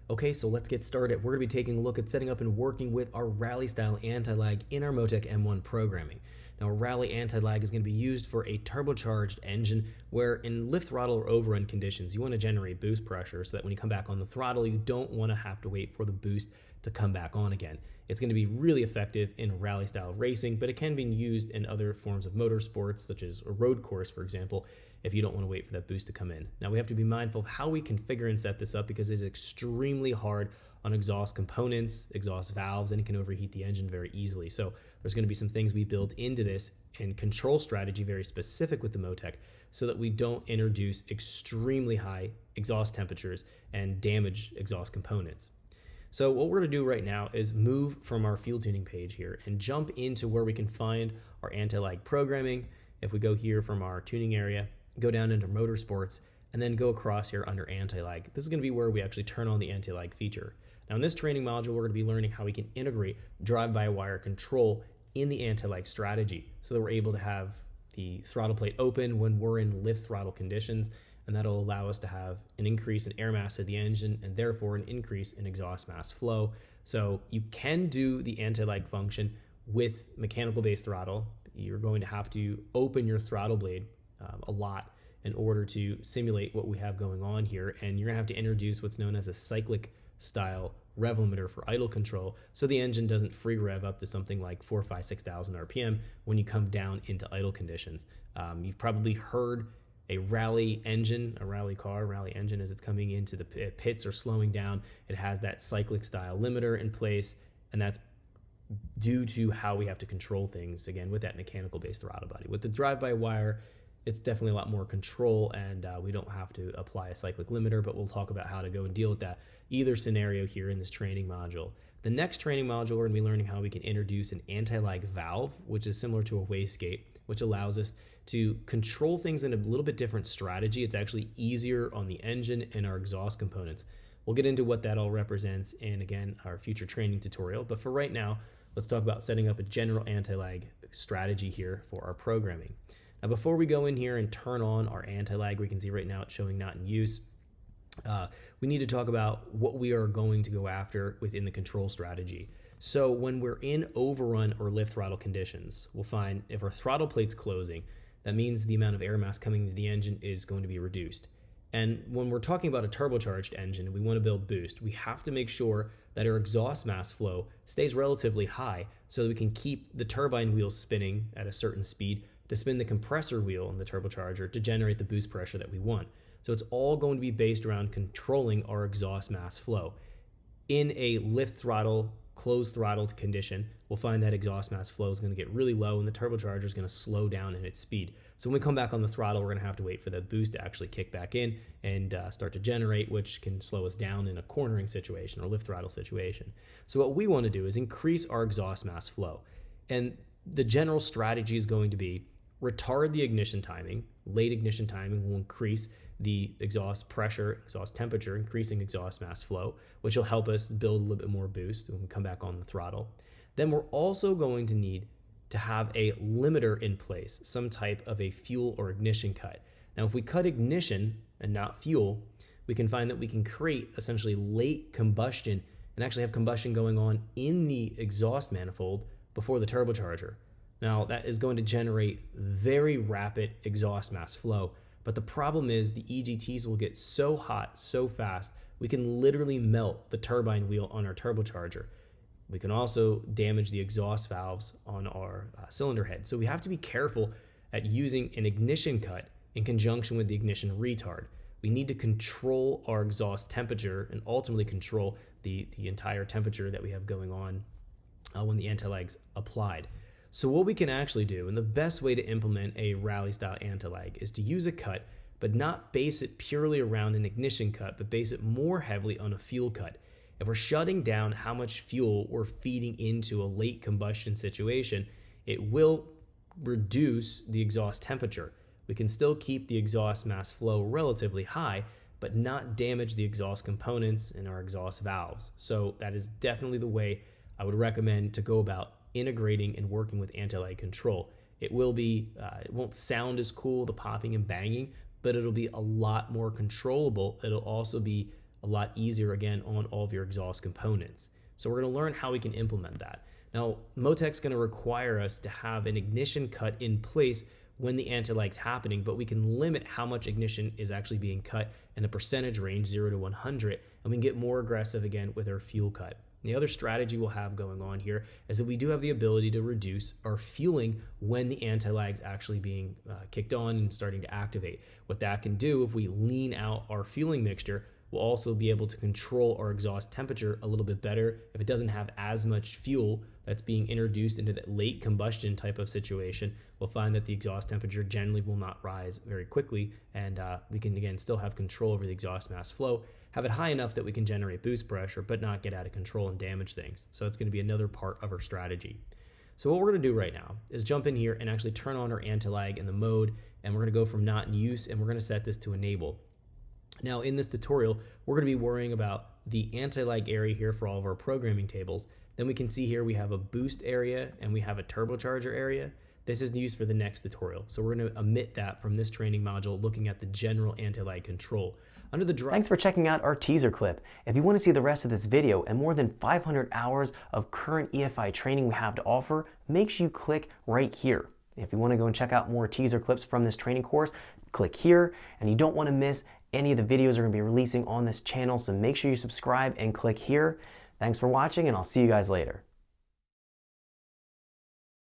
Okay, so let's get started. We're going to be taking a look at setting up and working with our rally style anti-lag in our Motec M1 programming. Now, a rally anti-lag is going to be used for a turbocharged engine where in lift throttle or overrun conditions, you want to generate boost pressure so that when you come back on the throttle, you don't want to have to wait for the boost to come back on again. It's going to be really effective in rally style racing, but it can be used in other forms of motorsports, such as a road course, for example, if you don't want to wait for that boost to come in. Now, we have to be mindful of how we configure and set this up because it is extremely hard on exhaust components, exhaust valves, and it can overheat the engine very easily. So there's going to be some things we build into this and control strategy very specific with the Motec so that we don't introduce extremely high exhaust temperatures and damage exhaust components. So what we're going to do right now is move from our fuel tuning page here and jump into where we can find our anti-lag programming. If we go here from our tuning area, go down into motorsports, and then go across here under anti-lag. This is going to be where we actually turn on the anti-lag feature. Now in this training module, we're going to be learning how we can integrate drive-by-wire control in the anti-lag strategy so that we're able to have the throttle plate open when we're in lift throttle conditions, and that'll allow us to have an increase in air mass of the engine and therefore an increase in exhaust mass flow. So you can do the anti-lag function with mechanical based throttle. You're going to have to open your throttle blade a lot in order to simulate what we have going on here, and you're gonna have to introduce what's known as a cyclic style rev limiter for idle control so the engine doesn't free rev up to something like 4,000, 5,000, 6,000 RPM when you come down into idle conditions. You've probably heard a rally engine, a rally car, rally engine as it's coming into the pits or slowing down, it has that cyclic style limiter in place, and that's due to how we have to control things, again, with that mechanical based throttle body. With the drive-by-wire, it's definitely a lot more control, and we don't have to apply a cyclic limiter, but we'll talk about how to go and deal with that either scenario here in this training module. The next training module, we're going to be learning how we can introduce an anti-lag valve, which is similar to a wastegate, which allows us to control things in a little bit different strategy. It's actually easier on the engine and our exhaust components. We'll get into what that all represents in, again, our future training tutorial, but for right now, let's talk about setting up a general anti-lag strategy here for our programming. Now, before we go in here and turn on our anti-lag, we can see right now it's showing not in use. We need to talk about what we are going to go after within the control strategy. So when we're in overrun or lift throttle conditions, we'll find if our throttle plate's closing, that means the amount of air mass coming into the engine is going to be reduced. And when we're talking about a turbocharged engine and we want to build boost, we have to make sure that our exhaust mass flow stays relatively high so that we can keep the turbine wheels spinning at a certain speed to spin the compressor wheel in the turbocharger to generate the boost pressure that we want. So it's all going to be based around controlling our exhaust mass flow. In a lift throttle, closed throttled condition, we'll find that exhaust mass flow is going to get really low and the turbocharger is going to slow down in its speed. So when we come back on the throttle, we're going to have to wait for that boost to actually kick back in and start to generate, which can slow us down in a cornering situation or lift throttle situation. So what we want to do is increase our exhaust mass flow. And the general strategy is going to be retard the ignition timing. Late ignition timing will increase the exhaust pressure, exhaust temperature, increasing exhaust mass flow, which will help us build a little bit more boost when we come back on the throttle. Then we're also going to need to have a limiter in place, some type of a fuel or ignition cut. Now, if we cut ignition and not fuel, we can find that we can create essentially late combustion and actually have combustion going on in the exhaust manifold before the turbocharger. Now, that is going to generate very rapid exhaust mass flow, but the problem is the EGTs will get so hot so fast, we can literally melt the turbine wheel on our turbocharger. We can also damage the exhaust valves on our cylinder head. So we have to be careful at using an ignition cut in conjunction with the ignition retard. We need to control our exhaust temperature and ultimately control the entire temperature that we have going on when the anti-lag's applied. So what we can actually do, and the best way to implement a rally style anti-lag, is to use a cut, but not base it purely around an ignition cut, but base it more heavily on a fuel cut. If we're shutting down how much fuel we're feeding into a late combustion situation, it will reduce the exhaust temperature. We can still keep the exhaust mass flow relatively high, but not damage the exhaust components in our exhaust valves. So that is definitely the way I would recommend to go about integrating and working with anti-lag control. It won't sound as cool, the popping and banging, but it'll be a lot more controllable. It'll also be a lot easier again on all of your exhaust components. So we're going to learn how we can implement that. Now, Motec's going to require us to have an ignition cut in place when the anti-lag's happening, but we can limit how much ignition is actually being cut in the percentage range 0 to 100, and we can get more aggressive again with our fuel cut. The other strategy we'll have going on here is that we do have the ability to reduce our fueling when the anti-lag's actually being kicked on and starting to activate. What that can do, if we lean out our fueling mixture, we'll also be able to control our exhaust temperature a little bit better if it doesn't have as much fuel that's being introduced into that late combustion type of situation. We'll find that the exhaust temperature generally will not rise very quickly, and we can again still have control over the exhaust mass flow, have it high enough that we can generate boost pressure but not get out of control and damage things. So it's going to be another part of our strategy. So what we're going to do right now is jump in here and actually turn on our anti-lag in the mode, and we're going to go from not in use and we're going to set this to enable. Now in this tutorial, we're going to be worrying about the anti-lag area here for all of our programming tables. Then we can see here we have a boost area and we have a turbocharger area. This is used for the next tutorial. So we're going to omit that from this training module, looking at the general anti-lag control. Under the Thanks for checking out our teaser clip. If you want to see the rest of this video and more than 500 hours of current EFI training we have to offer, make sure you click right here. If you want to go and check out more teaser clips from this training course, click here, and you don't want to miss any of the videos we're going to be releasing on this channel, so make sure you subscribe and click here. Thanks for watching, and I'll see you guys later.